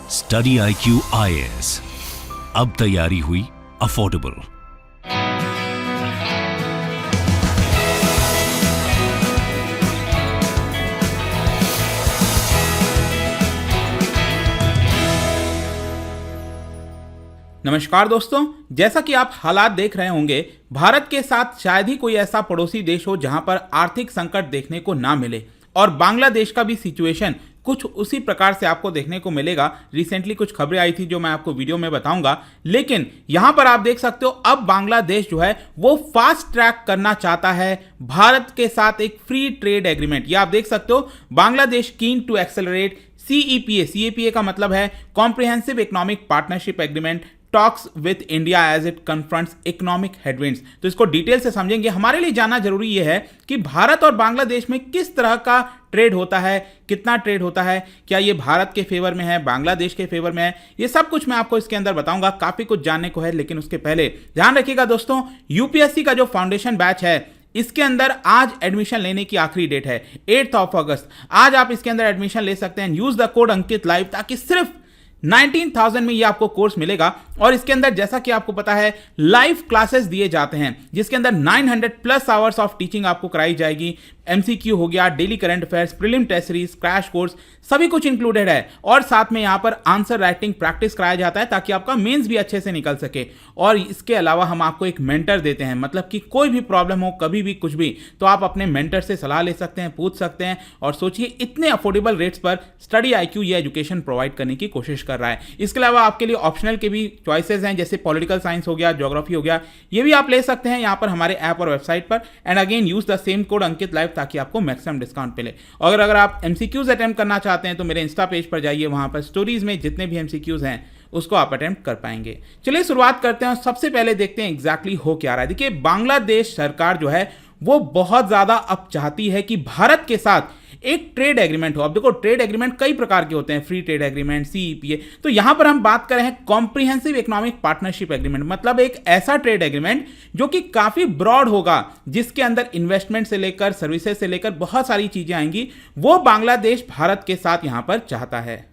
Study IQ IAS, अब तैयारी हुई अफोर्डेबल। नमस्कार दोस्तों, जैसा कि आप हालात देख रहे होंगे, भारत के साथ शायद ही कोई ऐसा पड़ोसी देश हो जहां पर आर्थिक संकट देखने को ना मिले। और बांग्लादेश का भी सिचुएशन कुछ उसी प्रकार से आपको देखने को मिलेगा। रिसेंटली कुछ खबरें आई थी जो मैं आपको वीडियो में बताऊंगा, लेकिन यहां पर आप देख सकते हो अब बांग्लादेश जो है वो फास्ट ट्रैक करना चाहता है भारत के साथ एक फ्री ट्रेड एग्रीमेंट। ये आप देख सकते हो, Bangladesh keen to accelerate CEPA का मतलब है comprehensive economic partnership agreement talks with India as it confronts economic headwinds. तो इसको डिटेल से समझेंगे। हमारे लिए जानना जरूरी यह है कि भारत और बांग्लादेश में किस तरह का ट्रेड होता है, कितना ट्रेड होता है, क्या ये भारत के फेवर में है, बांग्लादेश के फेवर में है, ये सब कुछ मैं आपको इसके अंदर बताऊंगा। काफी कुछ जानने को है, लेकिन उसके पहले ध्यान रखिएगा दोस्तों, यूपीएससी का जो फाउंडेशन बैच है इसके अंदर आज एडमिशन लेने की आखिरी डेट है 8 अगस्त। आज आप इसके अंदर एडमिशन ले सकते हैं। Use the code Ankit live, ताकि सिर्फ 19,000 में ये आपको कोर्स मिलेगा। और इसके अंदर जैसा कि आपको पता है लाइव क्लासेस दिए जाते हैं, जिसके अंदर 900+ आवर्स ऑफ टीचिंग आपको कराई जाएगी। MCQ हो गया, daily current affairs, prelim test series, crash course, सभी कुछ इंक्लूडेड है। और साथ में यहाँ पर आंसर राइटिंग प्रैक्टिस कराया जाता है ताकि आपका मेंस भी अच्छे से निकल सके। और इसके अलावा हम आपको एक मेंटर देते हैं, मतलब कि कोई भी प्रॉब्लम हो, कभी भी कुछ भी, तो आप अपने मेंटर से सलाह ले सकते हैं, पूछ सकते हैं। और सोचिए, इतने अफोर्डेबल रेट्स पर स्टडी IQ ये एजुकेशन प्रोवाइड करने की कोशिश कर रहा है। इसके अलावा आपके लिए ऑप्शनल के भी चॉइसेस हैं, जैसे पॉलिटिकल साइंस हो गया, ज्योग्राफी हो गया, ये भी आप ले सकते हैं यहाँ पर हमारे ऐप और वेबसाइट पर। And again use the same code Ankit live, ताकि आपको मैक्सिमम डिस्काउंट मिले। और अगर आप MCQs अटेम्प्ट करना चाहते हैं तो मेरे इंस्टा पेज पर जाइए, वहां पर स्टोरीज में जितने भी MCQs हैं उसको आप अटेम्प्ट कर पाएंगे। चलिए शुरुआत करते हैं। सबसे पहले देखते हैं एग्जैक्टली हो क्या रहा है। देखिए, बांग्लादेश सरकार जो है वो बहुत ज्यादा अब चाहती है कि भारत के साथ एक ट्रेड एग्रीमेंट हो। अब देखो, ट्रेड एग्रीमेंट कई प्रकार के होते हैं, फ्री ट्रेड एग्रीमेंट, CEPA। तो यहां पर हम बात कर रहे हैं कॉम्प्रिहेंसिव इकोनॉमिक पार्टनरशिप एग्रीमेंट, मतलब एक ऐसा ट्रेड एग्रीमेंट जो कि काफी ब्रॉड होगा, जिसके अंदर इन्वेस्टमेंट से लेकर सर्विसेज से लेकर बहुत सारी चीजें आएंगी। वो बांग्लादेश भारत के साथ यहां पर चाहता है।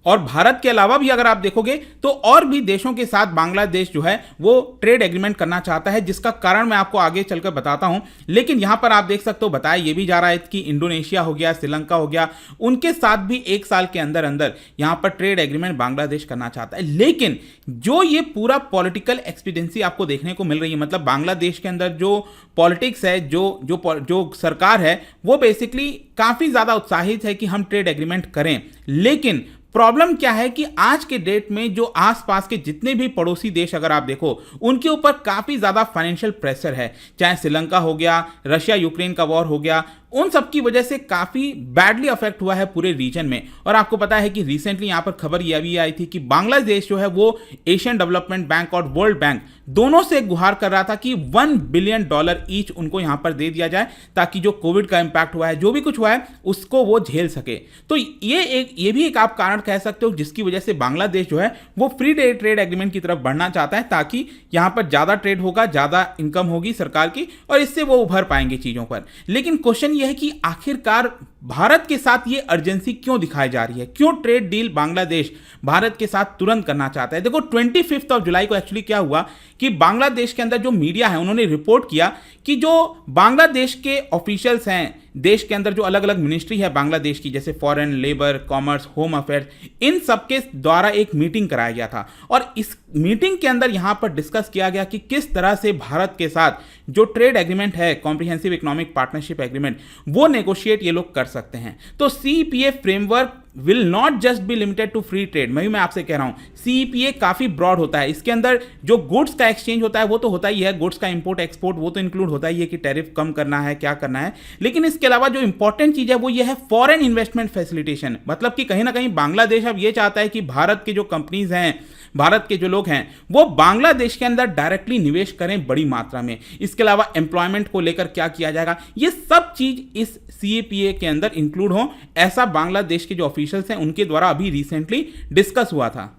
और भारत के अलावा भी अगर आप देखोगे तो और भी देशों के साथ बांग्लादेश जो है वो ट्रेड एग्रीमेंट करना चाहता है, जिसका कारण मैं आपको आगे चलकर बताता हूं। लेकिन यहां पर आप देख सकते हो, बताया ये भी जा रहा है कि इंडोनेशिया हो गया, श्रीलंका हो गया, उनके साथ भी 1 साल के अंदर अंदर यहां पर ट्रेड एग्रीमेंट बांग्लादेश करना चाहता है। लेकिन जो ये पूरा पॉलिटिकल एक्सपीडियंसी आपको देखने को मिल रही है, मतलब बांग्लादेश के अंदर जो पॉलिटिक्स है, जो सरकार है, वो बेसिकली काफी ज्यादा उत्साहित है कि हम ट्रेड एग्रीमेंट करें। लेकिन प्रॉब्लम क्या है कि आज के डेट में जो आसपास के जितने भी पड़ोसी देश अगर आप देखो, उनके ऊपर काफी ज्यादा फाइनेंशियल प्रेशर है। चाहे श्रीलंका हो गया, रशिया यूक्रेन का वॉर हो गया, उन सब की वजह से काफी बैडली अफेक्ट हुआ है पूरे रीजन में। और आपको पता है कि रिसेंटली यहां पर खबर यह भी आई थी कि बांग्लादेश जो है वो एशियन डेवलपमेंट बैंक और वर्ल्ड बैंक दोनों से गुहार कर रहा था कि $1 बिलियन ईच उनको यहां पर दे दिया जाए, ताकि जो कोविड का इंपैक्ट हुआ है, जो भी कुछ हुआ है, उसको वो झेल सके। तो ये भी एक आप कारण कह सकते हो जिसकी वजह से बांग्लादेश जो है वो फ्री ट्रेड एग्रीमेंट की तरफ बढ़ना चाहता है, ताकि यहां पर ज्यादा ट्रेड होगा, ज्यादा इनकम होगी सरकार की, और इससे वो उभर पाएंगे चीजों पर। लेकिन क्वेश्चन ये है कि आखिरकार भारत के साथ ये अर्जेंसी क्यों दिखाई जा रही है, क्यों ट्रेड डील बांग्लादेश भारत के साथ तुरंत करना चाहता है। देखो, 25 जुलाई को एक्चुअली क्या हुआ कि बांग्लादेश के अंदर जो मीडिया है उन्होंने रिपोर्ट किया कि जो बांग्लादेश के ऑफिशियल्स हैं, देश के अंदर जो अलग अलग मिनिस्ट्री है बांग्लादेश की, जैसे foreign, labour, commerce, home affairs, इन सबके द्वारा एक मीटिंग कराया गया था। और इस मीटिंग के अंदर यहां पर डिस्कस किया गया कि किस तरह से भारत के साथ जो ट्रेड एग्रीमेंट है, कॉम्प्रिहेंसिव इकोनॉमिक पार्टनरशिप एग्रीमेंट, वो नेगोशिएट ये लोग कर सकते हैं। तो CEPA framework will not just be limited to free trade. मैं आपसे कह रहा हूं, CEPA काफी ब्रॉड होता है। इसके अंदर जो गुड्स का एक्सचेंज होता है वो तो होता ही है, गुड्स का इंपोर्ट एक्सपोर्ट वो तो इंक्लूड होता ही है कि टैरिफ कम करना है, क्या करना है। लेकिन इसके अलावा जो इंपॉर्टेंट चीज है वो ये है फॉरेन इन्वेस्टमेंट फैसिलिटेशन, मतलब कि कहीं ना कहीं बांग्लादेश अब ये चाहता है कि भारत के जो कंपनीज हैं, भारत के जो लोग हैं, वो बांग्लादेश के अंदर डायरेक्टली निवेश करें बड़ी मात्रा में। इसके अलावा एम्प्लॉयमेंट को लेकर क्या किया जाएगा, ये सब चीज इस CEPA के अंदर इंक्लूड हो, ऐसा बांग्लादेश के जो ऑफिशियल्स हैं उनके द्वारा अभी रिसेंटली डिस्कस हुआ था।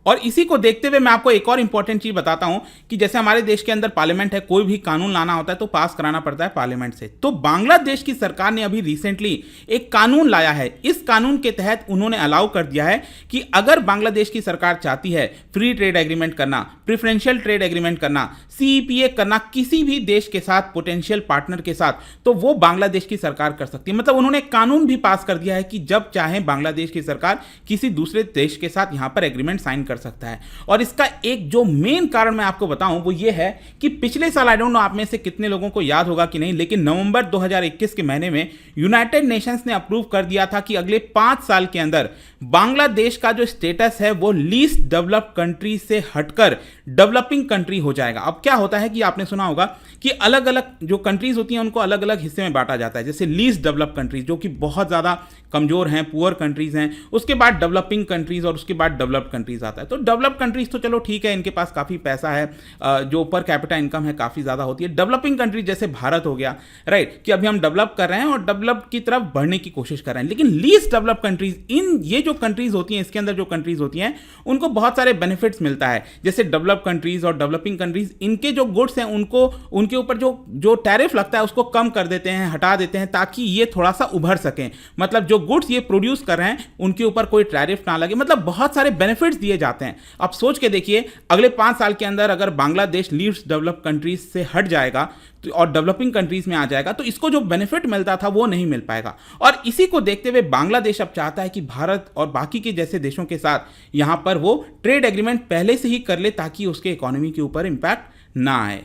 और इसी को देखते हुए मैं आपको एक और इंपॉर्टेंट चीज बताता हूं कि जैसे हमारे देश के अंदर पार्लियामेंट है, कोई भी कानून लाना होता है तो पास कराना पड़ता है पार्लियामेंट से। तो बांग्लादेश की सरकार ने अभी रिसेंटली एक कानून लाया है। इस कानून के तहत उन्होंने अलाउ कर दिया है कि अगर बांग्लादेश की सरकार चाहती है फ्री ट्रेड एग्रीमेंट करना, प्रेफरेंशियल ट्रेड एग्रीमेंट करना, सीईपीए करना किसी भी देश के साथ, पोटेंशियल पार्टनर के साथ, तो वो बांग्लादेश की सरकार कर सकती है। मतलब उन्होंने कानून भी पास कर दिया है कि जब चाहे बांग्लादेश की सरकार किसी दूसरे देश के साथ यहां पर एग्रीमेंट साइन कर सकता है। और इसका एक जो मेन कारण मैं आपको बताऊं वो ये है कि पिछले साल, आई डोंट नो आप में से कितने लोगों को याद होगा कि नहीं, लेकिन नवंबर 2021 के महीने में यूनाइटेड नेशंस ने अप्रूव कर दिया था कि अगले 5 साल के अंदर बांग्लादेश का जो स्टेटस है वो लीस्ट डेवलप्ड कंट्री से हटकर डेवलपिंग कंट्री हो जाएगा। अब क्या होता है कि आपने सुना होगा कि अलग अलग जो कंट्रीज होती हैं उनको अलग अलग हिस्से में बांटा जाता है। जैसे लीस्ट डेवलप्ड कंट्रीज जो कि बहुत ज़्यादा कमजोर हैं, पुअर कंट्रीज हैं, उसके बाद डेवलपिंग कंट्रीज और उसके बाद डेवलप्ड कंट्रीज आता है। तो डेवलप्ड कंट्रीज तो चलो ठीक है, इनके पास काफ़ी पैसा है, जो पर कैपिटा इनकम है काफ़ी ज़्यादा होती है। डेवलपिंग कंट्रीज जैसे भारत हो गया, राइट, कि अभी हम डेवलप कर रहे हैं और डेवलप की तरफ बढ़ने की कोशिश कर रहे हैं। लेकिन लीस्ट डेवलप्ड कंट्रीज, इन ये जो कंट्रीज होती हैं, इसके अंदर जो कंट्रीज होती हैं उनको बहुत सारे बेनिफिट्स मिलता है। जैसे डेवलप्ड कंट्रीज और डेवलपिंग कंट्रीज, इनके जो गुड्स हैं उनको, उनके ऊपर जो टैरिफ लगता है उसको कम कर देते हैं, हटा देते हैं, ताकि ये थोड़ा सा उभर सकें। मतलब जो गुड्स ये प्रोड्यूस कर रहे हैं उनके ऊपर कोई टैरिफ ना लगे। मतलब बहुत सारे बेनिफिट्स दिए जाते हैं। अब सोच के देखिए, अगले 5 साल के अंदर अगर बांग्लादेश लीस्ट डेवलप्ड कंट्रीज से हट जाएगा और डेवलपिंग कंट्रीज में आ जाएगा तो इसको जो बेनिफिट मिलता था वो नहीं मिल पाएगा। और इसी को देखते हुए बांग्लादेश अब चाहता है कि भारत और बाकी के जैसे देशों के साथ यहां पर वो ट्रेड एग्रीमेंट पहले से ही कर ले ताकि उसके इकोनॉमी के ऊपर इंपैक्ट ना आए।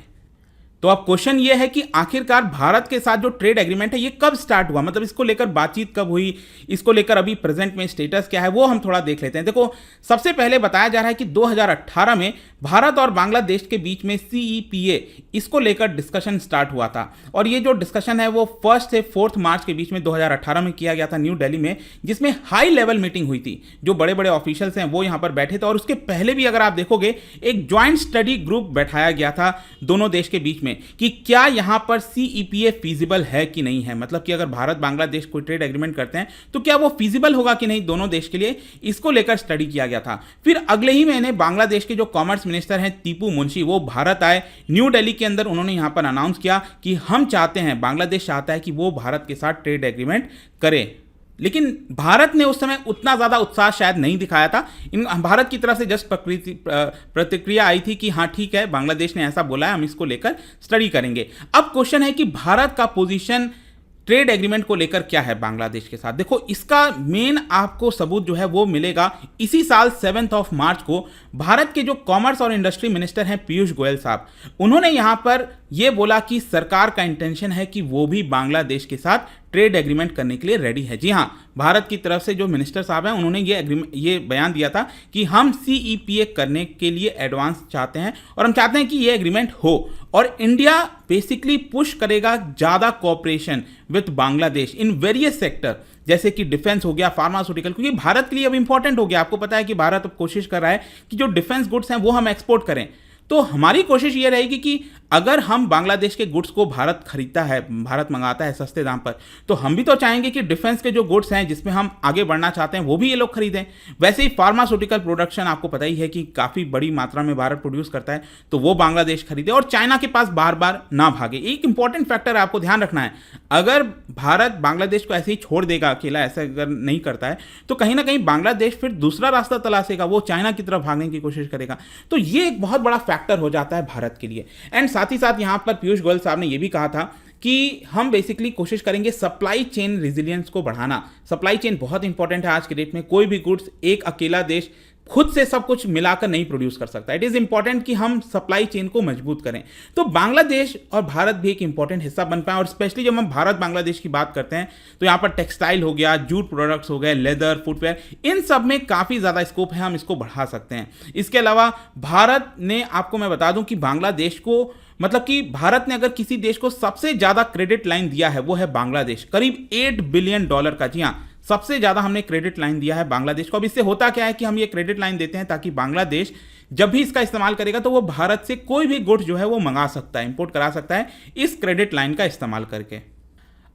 तो अब क्वेश्चन ये है कि आखिरकार भारत के साथ जो ट्रेड एग्रीमेंट है ये कब स्टार्ट हुआ, मतलब इसको लेकर बातचीत कब हुई, इसको लेकर अभी प्रेजेंट में स्टेटस क्या है वो हम थोड़ा देख लेते हैं। देखो, सबसे पहले बताया जा रहा है कि 2018 में भारत और बांग्लादेश के बीच में सीईपीए, इसको लेकर डिस्कशन स्टार्ट हुआ था। और ये जो डिस्कशन है वो 1 से 4 मार्च के बीच में 2018 में किया गया था न्यू दिल्ली में, जिसमें हाई लेवल मीटिंग हुई थी। जो बड़े बड़े ऑफिशियल्स हैं वो यहां पर बैठे थे। और उसके पहले भी अगर आप देखोगे एक ज्वाइंट स्टडी ग्रुप बैठाया गया था दोनों देश के बीच में कि क्या यहां पर सीईपीए फीजिबल है कि नहीं है। मतलब कि अगर भारत बांग्लादेश कोई ट्रेड एग्रीमेंट करते हैं तो क्या वो फीजिबल होगा कि नहीं दोनों देश के लिए, इसको लेकर स्टडी किया गया था। फिर अगले ही महीने बांग्लादेश के जो कॉमर्स मिनिस्टर हैं टीपू मुंशी, वो भारत आए। न्यू दिल्ली के अंदर उन्होंने यहां पर अनाउंस किया कि हम चाहते हैं, बांग्लादेश चाहता है कि वो भारत के साथ ट्रेड एग्रीमेंट करे। लेकिन भारत ने उस समय उतना ज़्यादा उत्साह शायद नहीं दिखाया था। भारत की तरफ से जस्ट प्रतिक्रिया आई थी कि हाँ ठीक है, बांग्लादेश ने ऐसा बोला है, हम इसको लेकर स्टडी करेंगे। अब क्वेश्चन है कि भारत का पोजीशन ट्रेड एग्रीमेंट को लेकर क्या है बांग्लादेश के साथ। देखो, इसका मेन आपको सबूत जो है वो मिलेगा इसी साल 7 मार्च को। भारत के जो कॉमर्स और इंडस्ट्री मिनिस्टर हैं पीयूष गोयल साहब, उन्होंने यहां पर यह बोला कि सरकार का इंटेंशन है कि वो भी बांग्लादेश के साथ ट्रेड एग्रीमेंट करने के लिए रेडी है। जी हाँ, भारत की तरफ से जो मिनिस्टर साहब हैं उन्होंने ये बयान दिया था कि हम सीईपीए करने के लिए एडवांस चाहते हैं और हम चाहते हैं कि ये एग्रीमेंट हो। और इंडिया बेसिकली पुश करेगा ज़्यादा cooperation with Bangladesh in various sector, जैसे कि डिफेंस हो गया, फार्मास्यूटिकल, क्योंकि भारत के लिए अब इंपॉर्टेंट हो गया। आपको पता है कि भारत अब कोशिश कर रहा है कि जो डिफेंस गुड्स हैं वो हम एक्सपोर्ट करें। तो हमारी कोशिश ये रहेगी कि अगर हम बांग्लादेश के गुड्स को भारत खरीदता है, भारत मंगाता है सस्ते दाम पर, तो हम भी तो चाहेंगे कि डिफेंस के जो गुड्स हैं जिसमें हम आगे बढ़ना चाहते हैं वो भी ये लोग खरीदें। वैसे ही फार्मास्यूटिकल प्रोडक्शन आपको पता ही है कि काफ़ी बड़ी मात्रा में भारत प्रोड्यूस करता है, तो वो बांग्लादेश खरीदे और चाइना के पास बार बार ना भागे। एक इंपॉर्टेंट फैक्टर आपको ध्यान रखना है, अगर भारत बांग्लादेश को ऐसे ही छोड़ देगा अकेला, ऐसा अगर नहीं करता है, तो कहीं ना कहीं बांग्लादेश फिर दूसरा रास्ता तलाशेगा, वो चाइना की तरफ भागने की कोशिश करेगा। तो ये एक बहुत बड़ा फैक्टर हो जाता है भारत के लिए। एंड साथ ही साथ यहाँ पर पीयूष गोयल साहब ने यह भी कहा था कि हम बेसिकली कोशिश करेंगे सप्लाई चेन रेजिलियंस को बढ़ाना। सप्लाई चेन बहुत इंपॉर्टेंट है आज के डेट में। कोई भी गुड्स एक अकेला देश खुद से सब कुछ मिलाकर नहीं प्रोड्यूस कर सकता। इट इज़ इंपॉर्टेंट कि हम सप्लाई चेन को मजबूत करें। तो बांग्लादेश और भारत भी एक इंपॉर्टेंट हिस्सा बन पाए। और स्पेशली जब हम भारत बांग्लादेश की बात करते हैं तो यहाँ पर टेक्सटाइल हो गया, जूट प्रोडक्ट्स हो गए, लेदर, फुटवेयर, इन सब में काफ़ी ज़्यादा स्कोप है, हम इसको बढ़ा सकते हैं। इसके अलावा भारत ने, आपको मैं बता दूं कि बांग्लादेश को, मतलब कि भारत ने अगर किसी देश को सबसे ज़्यादा क्रेडिट लाइन दिया है वो है बांग्लादेश, करीब $8 बिलियन का। जी हाँ, सबसे ज़्यादा हमने क्रेडिट लाइन दिया है बांग्लादेश को। अब इससे होता क्या है कि हम ये क्रेडिट लाइन देते हैं ताकि बांग्लादेश जब भी इसका इस्तेमाल करेगा तो वो भारत से कोई भी गुड्स जो है वो मंगा सकता है, इंपोर्ट करा सकता है इस क्रेडिट लाइन का इस्तेमाल करके।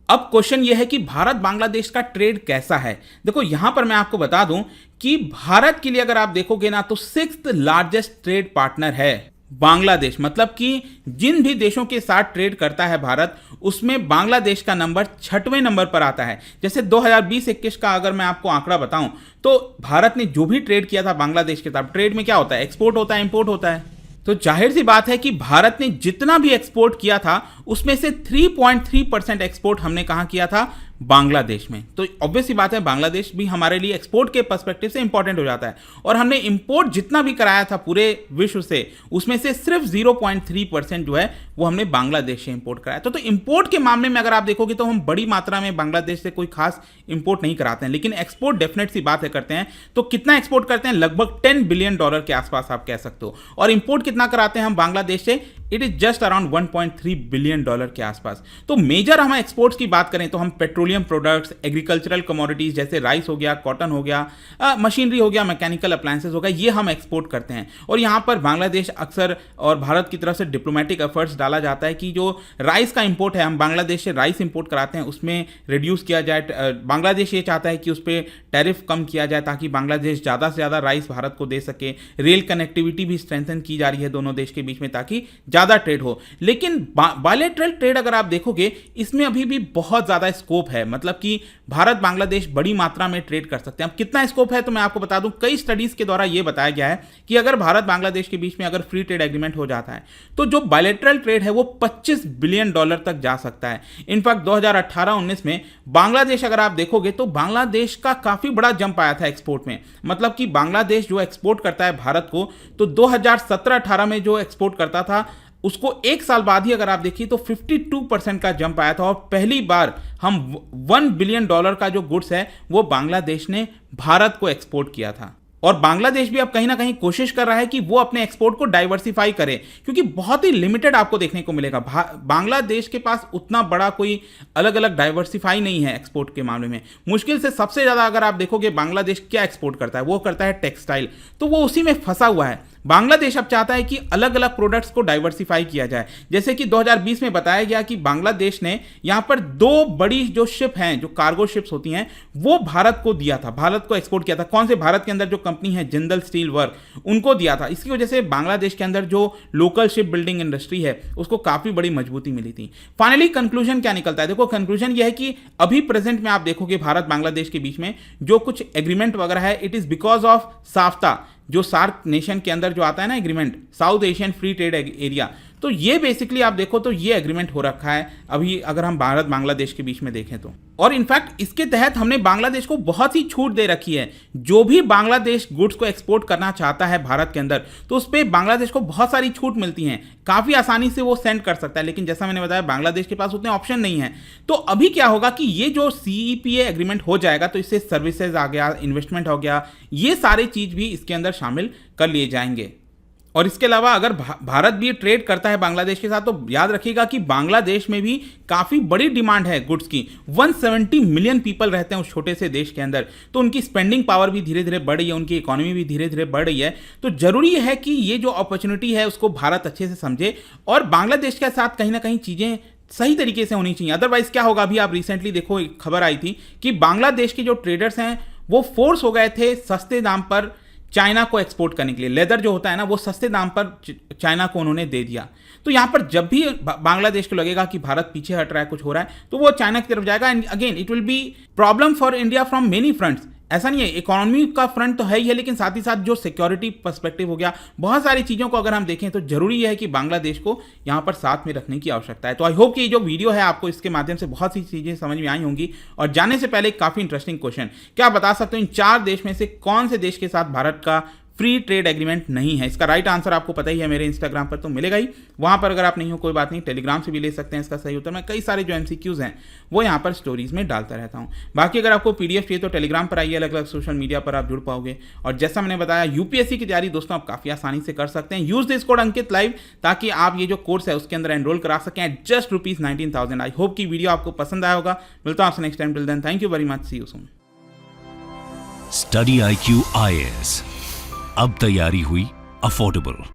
अब क्वेश्चन ये है कि भारत बांग्लादेश का ट्रेड कैसा है। देखो यहां पर मैं आपको बता दूं कि भारत के लिए अगर आप देखोगे ना तो 6th लार्जेस्ट ट्रेड पार्टनर है बांग्लादेश। मतलब कि जिन भी देशों के साथ ट्रेड करता है भारत, उसमें बांग्लादेश का नंबर 6वें नंबर पर आता है। जैसे 2020-21 का अगर मैं आपको आंकड़ा बताऊं तो भारत ने जो भी ट्रेड किया था बांग्लादेश के साथ, ट्रेड में क्या होता है, एक्सपोर्ट होता है, इंपोर्ट होता है। तो जाहिर सी बात है कि भारत ने जितना भी एक्सपोर्ट किया था उसमें से 3.3% एक्सपोर्ट हमने कहां किया था, बांग्लादेश में। तो ऑब्वियस सी बात है बांग्लादेश भी हमारे लिए एक्सपोर्ट के पर्सपेक्टिव से इंपॉर्टेंट हो जाता है। और हमने इंपोर्ट जितना भी कराया था पूरे विश्व से, उसमें से सिर्फ 0.3% जो है वो हमने बांग्लादेश से इंपोर्ट कराया। तो इंपोर्ट के मामले में अगर आप देखोगे तो हम बड़ी मात्रा में बांग्लादेश से कोई खास इंपोर्ट नहीं कराते हैं, लेकिन एक्सपोर्ट डेफिनेट सी बात है करते हैं। तो कितना एक्सपोर्ट करते हैं, लगभग $10 बिलियन के आसपास आप कह सकते हो। और इंपोर्ट कितना कराते हैं हम बांग्लादेश से, it is just around $1.3 billion के आसपास। तो मेजर हम एक्सपोर्ट्स की बात करें तो हम पेट्रोलियम प्रोडक्ट्स, एग्रीकल्चरल कमोडिटीज जैसे राइस हो गया, कॉटन हो गया, मशीनरी हो गया, मैकेनिकल अप्लायंसेस हो गया, ये हम एक्सपोर्ट करते हैं। और यहाँ पर बांग्लादेश अक्सर और भारत की तरफ से डिप्लोमेटिक एफर्ट्स डाला जाता है कि जो राइस का इंपोर्ट है, हम बांग्लादेश से राइस इंपोर्ट कराते हैं, उसमें रिड्यूस किया जाए। बांग्लादेश ये चाहता है कि उस पर टैरिफ कम किया जाए ताकि बांग्लादेश ज़्यादा से ज़्यादा राइस भारत को दे सके। रेल कनेक्टिविटी भी स्ट्रेंथन की जा रही है दोनों देश के बीच में ताकि ज़्यादा ट्रेड हो। लेकिन बायलैटरल ट्रेड अगर आप देखोगे इसमें अभी भी बहुत ज़्यादा स्कोप है। मतलब कि भारत बांग्लादेश बड़ी मात्रा में ट्रेड कर सकते हैं। अब कितना स्कोप है तो मैं आपको बता दूं, कई स्टडीज के द्वारा यह बताया गया है कि अगर भारत बांग्लादेश के बीच में अगर फ्री ट्रेड एग्रीमेंट हो जाता है तो जो बायलैटरल ट्रेड है वो $25 बिलियन तक जा सकता है। इनफैक्ट 2018-19 में बांग्लादेश अगर आप देखोगे तो बांग्लादेश का काफी बड़ा जंप आया था एक्सपोर्ट में। मतलब कि बांग्लादेश जो एक्सपोर्ट करता है भारत को, तो 2017-18 में जो एक्सपोर्ट करता था उसको एक साल बाद ही अगर आप देखिए तो 52% का जंप आया था। और पहली बार हम $1 बिलियन का जो गुड्स है वो बांग्लादेश ने भारत को एक्सपोर्ट किया था। और बांग्लादेश भी अब कहीं ना कहीं कोशिश कर रहा है कि वो अपने एक्सपोर्ट को डाइवर्सिफाई करे, क्योंकि बहुत ही लिमिटेड आपको देखने को मिलेगा। बांग्लादेश के पास उतना बड़ा कोई अलग अलग डाइवर्सिफाई नहीं है एक्सपोर्ट के मामले में। मुश्किल से सबसे ज़्यादा अगर आप देखोगे बांग्लादेश क्या एक्सपोर्ट करता है, वो करता है टेक्सटाइल। तो वो उसी में फंसा हुआ है। बांग्लादेश अब चाहता है कि अलग अलग प्रोडक्ट्स को डाइवर्सिफाई किया जाए। जैसे कि 2020 में बताया गया कि बांग्लादेश ने यहाँ पर 2 बड़ी जो शिप हैं, जो कार्गो शिप्स होती हैं, वो भारत को दिया था, भारत को एक्सपोर्ट किया था। कौन से, भारत के अंदर जो कंपनी है जिंदल स्टील वर्क, उनको दिया था। इसकी वजह से बांग्लादेश के अंदर जो लोकल शिप बिल्डिंग इंडस्ट्री है उसको काफी बड़ी मजबूती मिली थी। फाइनली कंक्लूजन क्या निकलता है, देखो कंक्लूजन यह है कि अभी प्रेजेंट में आप देखोगे भारत बांग्लादेश के बीच में जो कुछ एग्रीमेंट वगैरह है, इट इज बिकॉज ऑफ साफ्ता, जो सार्क नेशन के अंदर जो आता है ना agreement, south Asian free trade area. तो ये बेसिकली आप देखो तो ये एग्रीमेंट हो रखा है अभी अगर हम भारत बांग्लादेश के बीच में देखें तो। और इनफैक्ट इसके तहत हमने बांग्लादेश को बहुत ही छूट दे रखी है। जो भी बांग्लादेश गुड्स को एक्सपोर्ट करना चाहता है भारत के अंदर, तो उस पर बांग्लादेश को बहुत सारी छूट मिलती हैं, काफ़ी आसानी से वो सेंड कर सकता है। लेकिन जैसा मैंने बताया बांग्लादेश के पास उतने ऑप्शन नहीं है। तो अभी क्या होगा कि ये जो CEPA एग्रीमेंट हो जाएगा तो इससे सर्विसेज आ गया, इन्वेस्टमेंट हो गया, ये सारी चीज़ भी इसके अंदर शामिल कर लिए जाएंगे। और इसके अलावा अगर भारत भी ट्रेड करता है बांग्लादेश के साथ तो याद रखिएगा कि बांग्लादेश में भी काफ़ी बड़ी डिमांड है गुड्स की। 170 मिलियन पीपल रहते हैं उस छोटे से देश के अंदर, तो उनकी स्पेंडिंग पावर भी धीरे धीरे बढ़ रही है, उनकी इकोनॉमी भी धीरे धीरे बढ़ रही है। तो जरूरी है कि ये जो अपॉर्चुनिटी है उसको भारत अच्छे से समझे और बांग्लादेश के साथ कहीं ना कहीं चीज़ें सही तरीके से होनी चाहिए। अदरवाइज क्या होगा, अभी आप रिसेंटली देखो एक खबर आई थी कि बांग्लादेश के जो ट्रेडर्स हैं वो फोर्स हो गए थे सस्ते दाम पर चाइना को एक्सपोर्ट करने के लिए। लेदर जो होता है ना वो सस्ते दाम पर चाइना को उन्होंने दे दिया। तो यहाँ पर जब भी बांग्लादेश को लगेगा कि भारत पीछे हट रहा है, कुछ हो रहा है, तो वो चाइना की तरफ जाएगा। And again it will be problem for India from many fronts. ऐसा नहीं है, इकोनॉमी का फ्रंट तो है ही है, लेकिन साथ ही साथ जो सिक्योरिटी पर्सपेक्टिव हो गया, बहुत सारी चीज़ों को अगर हम देखें तो जरूरी है कि बांग्लादेश को यहाँ पर साथ में रखने की आवश्यकता है। तो आई होप कि ये जो वीडियो है आपको इसके माध्यम से बहुत सी चीज़ें समझ में आई होंगी। और जाने से पहले एक काफ़ी इंटरेस्टिंग क्वेश्चन, क्या आप बता सकते हो इन 4 देश में से कौन से देश के साथ भारत का फ्री ट्रेड एग्रीमेंट नहीं है? इसका राइट आंसर आपको पता ही है, मेरे इंस्टाग्राम पर तो मिलेगा ही। वहां पर अगर आप नहीं हो कोई बात नहीं, टेलीग्राम से भी ले सकते हैं इसका सही उत्तर। मैं कई सारे जो MCQs हैं वो यहाँ पर स्टोरीज में डालता रहता हूँ। बाकी अगर आपको PDF चाहिए तो टेलीग्राम पर आइए, अलग अलग सोशल मीडिया पर आप जुड़ पाओगे। और जैसा मैंने बताया UPSC की तैयारी दोस्तों आप काफ़ी आसानी से कर सकते हैं। Use this code Ankit live ताकि आप ये जो कोर्स है उसके अंदर एनरोल करा सकें एट जस्ट ₹19,000। आई होप कि वीडियो आपको पसंद आया होगा। मिलता हूँ आपसे next time. Till then thank you very much, see you soon. Study IQ IAS अब तैयारी हुई अफोर्डेबल।